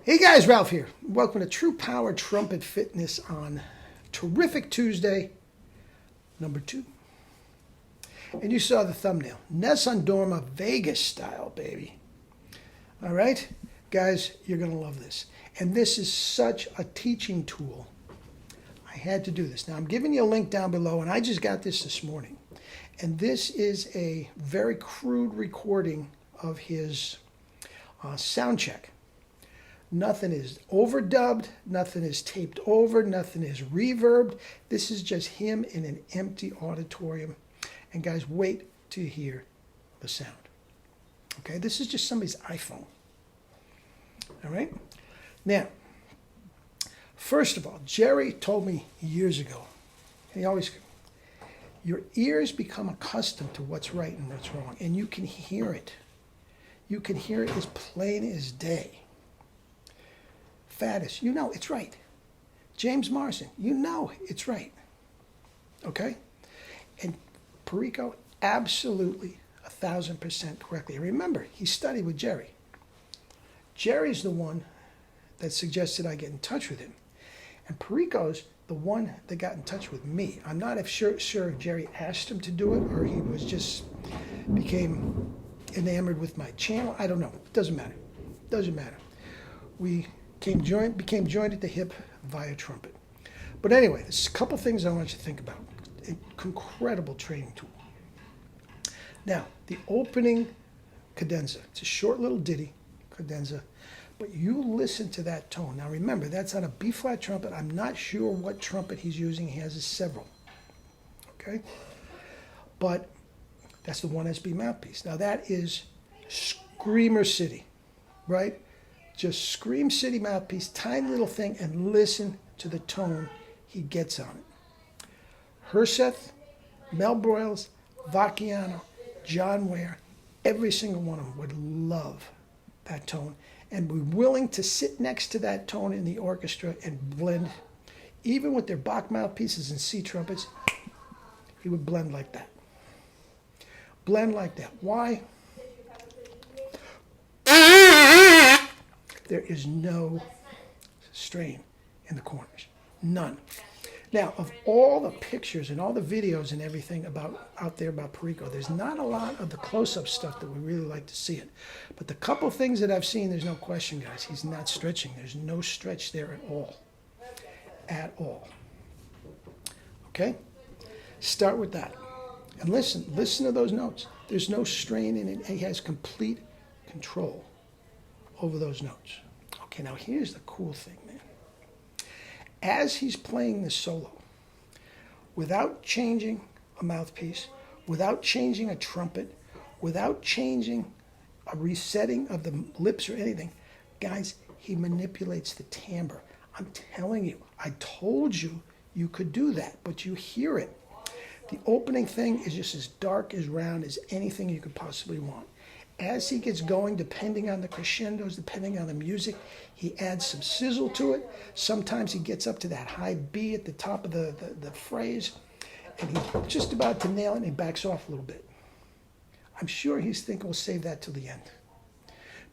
Hey guys, Ralph here. Welcome to True Power Trumpet Fitness on Terrific Tuesday, number 2. And you saw the thumbnail. Nessun Dorma Vegas style, baby. All right? Guys, you're going to love this. And this is such a teaching tool. I had to do this. Now, I'm giving you a link down below, and I just got this morning. And this is a very crude recording of his sound check. Nothing is overdubbed, nothing is taped over, nothing is reverbed. This is just him in an empty auditorium. And guys, wait to hear the sound. Okay, this is just somebody's iPhone. All right? Now, first of all, Jerry told me years ago, and he always, your ears become accustomed to what's right and what's wrong, and you can hear it. You can hear it as plain as day. Faddis, you know it's right. James Morrison, you know it's right. Okay? And Perico, absolutely 1,000% correctly. Remember, he studied with Jerry. Jerry's the one that suggested I get in touch with him. And Perico's the one that got in touch with me. I'm not sure if Jerry asked him to do it or he was just became enamored with my channel. I don't know. It doesn't matter. Doesn't matter. We became joined at the hip via trumpet. But anyway, there's a couple things I want you to think about. Incredible training tool. Now, the opening cadenza. It's a short little ditty, cadenza, but you listen to that tone. Now remember, that's on a B-flat trumpet. I'm not sure what trumpet he's using. He has several. Okay? But that's the 1SB mouthpiece. Now that is Screamer City, right? Just Scream City mouthpiece, tiny little thing, and listen to the tone he gets on it. Herseth, Mel Broyles, Vacchiano, John Ware, every single one of them would love that tone and be willing to sit next to that tone in the orchestra and blend. Even with their Bach mouthpieces and C trumpets, he would blend like that. Blend like that. Why? There is no strain in the corners. None. Now, of all the pictures and all the videos and everything out there about Perico, there's not a lot of the close-up stuff that we really like to see it. But the couple things that I've seen, there's no question, guys. He's not stretching. There's no stretch there at all. At all. Okay? Start with that. And listen to those notes. There's no strain in it. He has complete control over those notes. Okay, now here's the cool thing, man. As he's playing the solo, without changing a mouthpiece, without changing a trumpet, without changing a resetting of the lips or anything, guys, he manipulates the timbre. I'm telling you, I told you you could do that, but you hear it. The opening thing is just as dark, as round as anything you could possibly want. As he gets going, depending on the crescendos, depending on the music, he adds some sizzle to it. Sometimes he gets up to that high B at the top of the phrase, and he's just about to nail it, and he backs off a little bit. I'm sure he's thinking we'll save that till the end,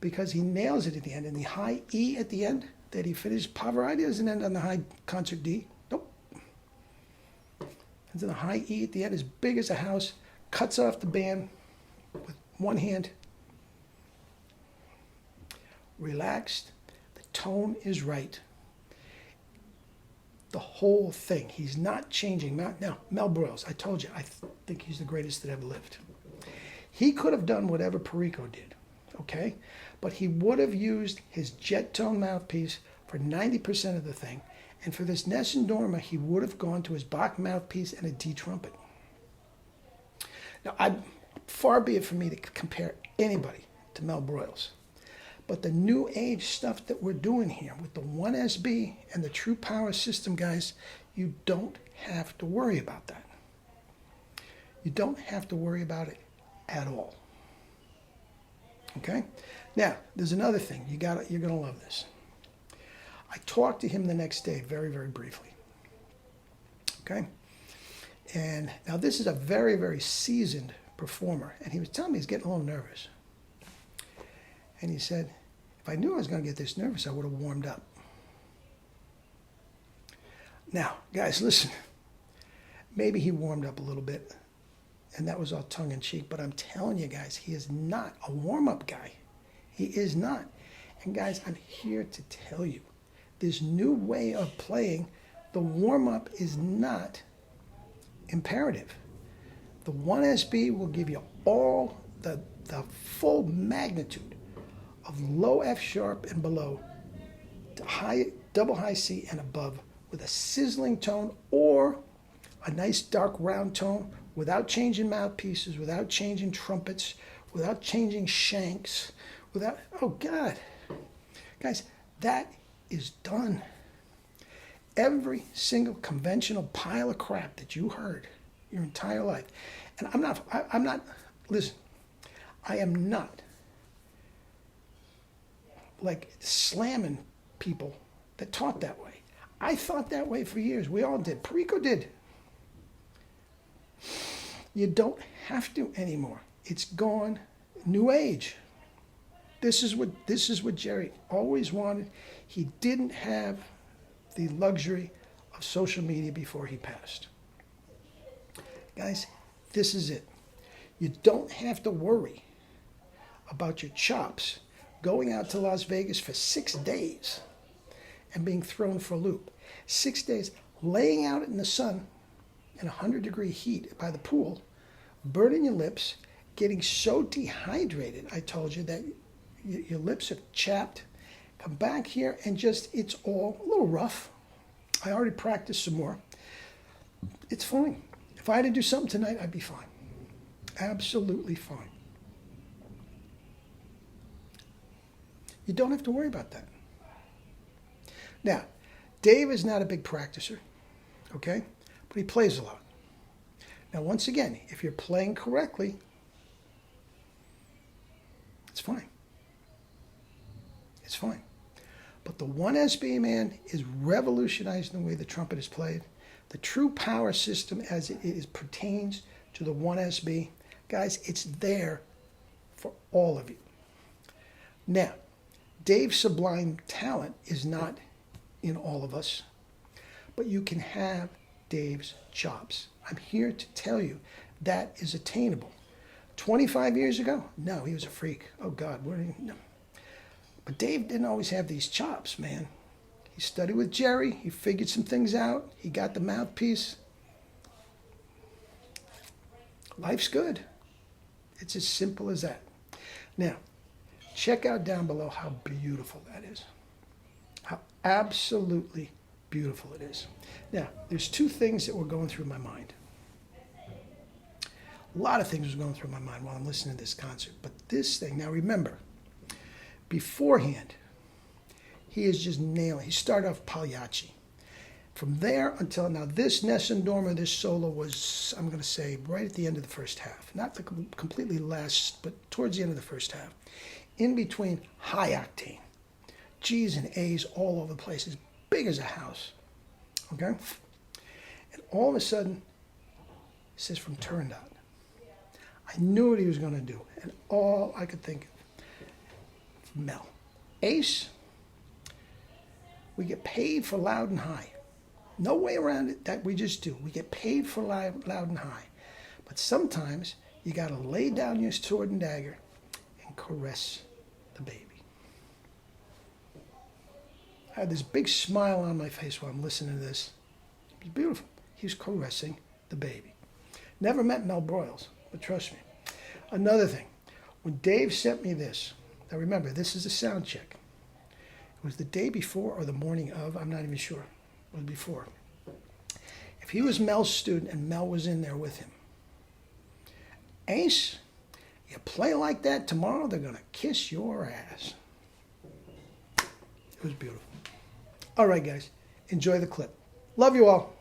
because he nails it at the end. And the high E at the end that he finished, Pavarotti doesn't end on the high concert D. Nope. Ends on the high E at the end, as big as a house, cuts off the band with one hand. Relaxed, the tone is right. The whole thing, he's not changing. Now, Mel Broyles, I told you, I think he's the greatest that ever lived. He could have done whatever Perico did, okay? But he would have used his jet tone mouthpiece for 90% of the thing. And for this Nessun Dorma, he would have gone to his Bach mouthpiece and a D trumpet. Now, far be it for me to compare anybody to Mel Broyles. But the new age stuff that we're doing here with the 1SB and the True Power system, guys, you don't have to worry about that. You don't have to worry about it at all. Okay? Now, there's another thing. You're going to love this. I talked to him the next day very, very briefly. Okay? And now this is a very, very seasoned performer. And he was telling me he's getting a little nervous. And he said, If I knew I was going to get this nervous, I would have warmed up. Now, guys, listen. Maybe he warmed up a little bit, and that was all tongue-in-cheek, but I'm telling you guys, he is not a warm-up guy. He is not. And guys, I'm here to tell you, this new way of playing, the warm-up is not imperative. The 1SB will give you all the full magnitude of low F sharp and below to high, double high C and above with a sizzling tone or a nice dark round tone without changing mouthpieces, without changing trumpets, without changing shanks, without, oh God. Guys, that is done. Every single conventional pile of crap that you heard your entire life, and I'm not, listen, I am not like slamming people that taught that way. I thought that way for years. We all did. Perico did. You don't have to anymore. It's gone. New age. This is what Jerry always wanted. He didn't have the luxury of social media before he passed. Guys, this is it. You don't have to worry about your chops going out to Las Vegas for 6 days and being thrown for a loop. 6 days laying out in the sun in 100-degree heat by the pool, burning your lips, getting so dehydrated, I told you, that your lips are chapped. Come back here and just, it's all a little rough. I already practiced some more. It's fine. If I had to do something tonight, I'd be fine. Absolutely fine. You don't have to worry about that. Now, Dave is not a big practicer, okay? But he plays a lot. Now, once again, if you're playing correctly, it's fine. It's fine. But the 1SB, man, is revolutionizing the way the trumpet is played. The true power system as it is pertains to the 1SB, guys, it's there for all of you. Now, Dave's sublime talent is not in all of us, but you can have Dave's chops. I'm here to tell you that is attainable. 25 years ago? No, he was a freak. Oh, God. No. But Dave didn't always have these chops, man. He studied with Jerry. He figured some things out. He got the mouthpiece. Life's good. It's as simple as that. Now, check out down below how beautiful that is. How absolutely beautiful it is. Now, there's two things that were going through my mind. A lot of things was going through my mind while I'm listening to this concert. But this thing, now remember, beforehand, he is just nailing. He started off Pagliacci. From there until now, this Nessun Dorma, this solo was, I'm going to say, right at the end of the first half. Not the completely last, but towards the end of the first half. In between, high octane. G's and A's all over the place, as big as a house. Okay? And all of a sudden, it says from Turandot. I knew what he was going to do. And all I could think of, Mel. Ace, we get paid for loud and high. No way around it, that we just do. We get paid for loud and high. But sometimes you got to lay down your sword and dagger and caress the baby. I had this big smile on my face while I'm listening to this. It was beautiful. He was caressing the baby. Never met Mel Broyles, but trust me. Another thing, when Dave sent me this, now remember, this is a sound check. It was the day before or the morning of, I'm not even sure. It was before. If he was Mel's student and Mel was in there with him, Ace, you play like that tomorrow, they're going to kiss your ass. It was beautiful. All right, guys, enjoy the clip. Love you all.